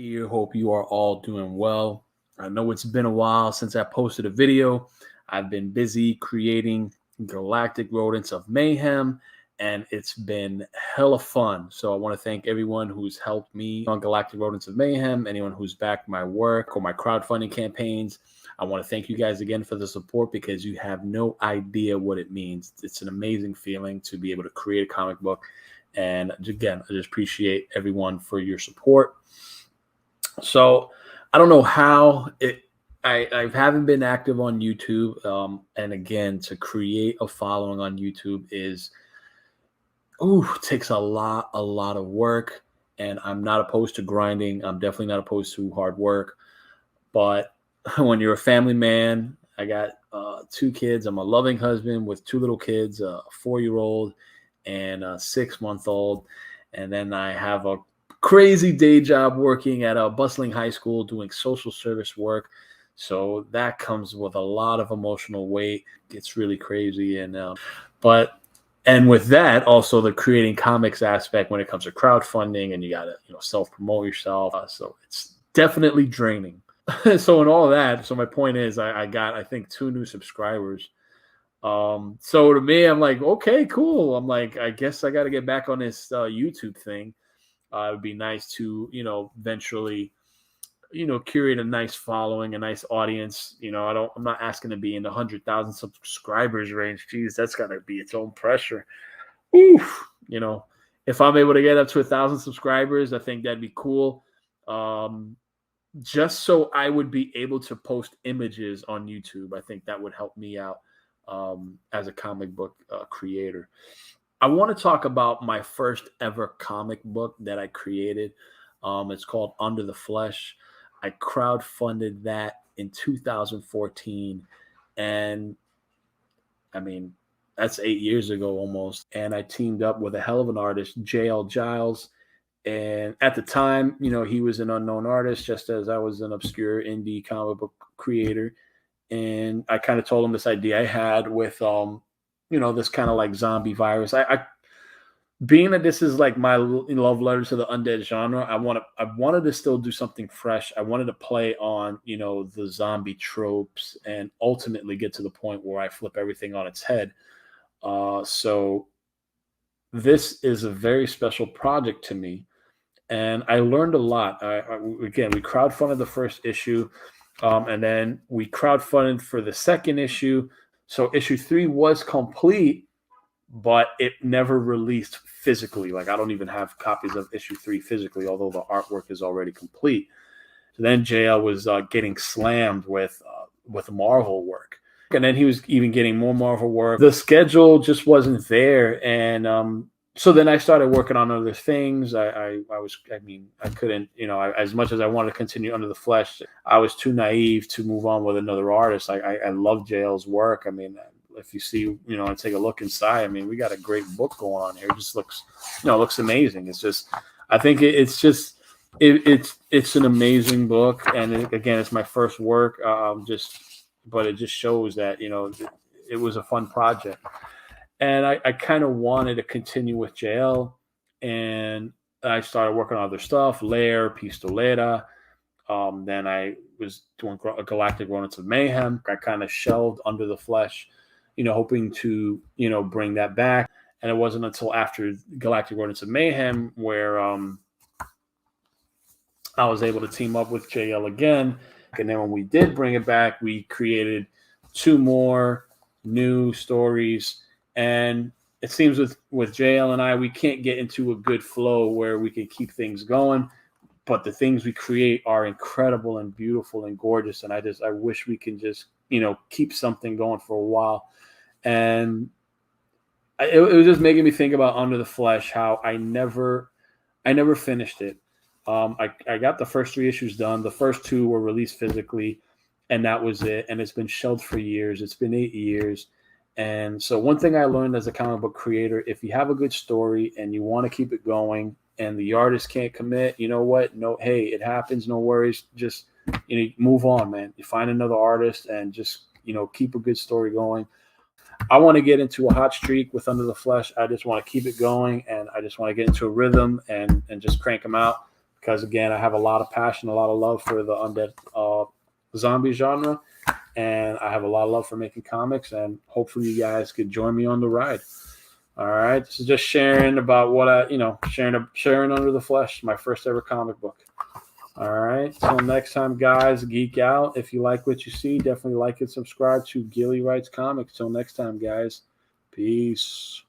here. Hope you are all doing well. I know it's been a while since I posted a video. I've been busy creating Galactic Rodents of Mayhem, and it's been hella fun. So I want to thank everyone who's helped me on Galactic Rodents of Mayhem, anyone who's backed my work or my crowdfunding campaigns. I want to thank you guys again for the support because you have no idea what it means. It's an amazing feeling to be able to create a comic book. And again, I just appreciate everyone for your support. So I don't know how I haven't been active on YouTube. And again, to create a following on YouTube takes a lot of work. And I'm not opposed to grinding. I'm definitely not opposed to hard work. But when you're a family man, I got 2 kids. I'm a loving husband with 2 little kids, a 4-year-old and a 6-month-old. And then I have a crazy day job working at a bustling high school doing social service work. So that comes with a lot of emotional weight. It's really crazy. And with that, also the creating comics aspect when it comes to crowdfunding, and you got to self-promote yourself. So it's definitely draining. So in all of that, so my point is I got, I think, 2 new subscribers. So to me, I'm like, okay, cool. I'm like, I guess I got to get back on this YouTube thing. It would be nice to, eventually, curate a nice following, a nice audience. I'm not asking to be in the 100,000 subscribers range. Geez, that's got to be its own pressure. Oof. If I'm able to get up to 1,000 subscribers, I think that'd be cool. Just so I would be able to post images on YouTube. I think that would help me out as a comic book creator. I want to talk about my first ever comic book that I created. It's called Under the Flesh. I crowdfunded that in 2014. And I mean, that's 8 years ago almost. And I teamed up with a hell of an artist, J.L. Giles. And at the time, he was an unknown artist, just as I was an obscure indie comic book creator. And I kind of told him this idea I had with, this kind of like zombie virus. I being that this is like my love letter to the undead genre, I wanted to still do something fresh. I wanted to play on, the zombie tropes and ultimately get to the point where I flip everything on its head. So this is a very special project to me. And I learned a lot. Again, we crowdfunded the first issue, and then we crowdfunded for the second issue. So issue 3 was complete, but it never released physically. Like, I don't even have copies of issue 3 physically, although the artwork is already complete. So then JL was getting slammed with Marvel work. And then he was even getting more Marvel work. The schedule just wasn't there. And so then I started working on other things. I couldn't, as much as I wanted to continue Under the Flesh, I was too naive to move on with another artist. I love JL's work. I mean, if you see, and take a look inside, I mean, we got a great book going on here. It just looks, looks amazing. It's just, I think it's an amazing book. And again, it's my first work. But it just shows that, it was a fun project. And I kind of wanted to continue with JL, and I started working on other stuff, Lair, Pistoleta. Then I was doing Galactic Rodents of Mayhem. I kind of shelved Under the Flesh, hoping to, bring that back. And it wasn't until after Galactic Rodents of Mayhem where I was able to team up with JL again. And then when we did bring it back, we created 2 more new stories. And it seems with JL and I, we can't get into a good flow where we can keep things going. But the things we create are incredible and beautiful and gorgeous. And I wish we can just, keep something going for a while. And it was just making me think about Under the Flesh, how I never finished it. I got the first 3 issues done. The first 2 were released physically, and that was it. And it's been shelved for years. It's been 8 years. And so one thing I learned as a comic book creator, if you have a good story and you want to keep it going and the artist can't commit, you know what? No, hey, it happens. No worries. Just, move on, man. You find another artist and just, keep a good story going. I want to get into a hot streak with Under the Flesh. I just want to keep it going, and I just want to get into a rhythm and just crank them out. because, again, I have a lot of passion, a lot of love for the undead zombie genre, and I have a lot of love for making comics, and hopefully you guys could join me on the ride. All right, this is just sharing about what sharing under the flesh, my first ever comic book. All right, so next time, guys, geek out. If you like what you see, definitely like and subscribe to Gilly Writes Comics. Till next time, guys, peace.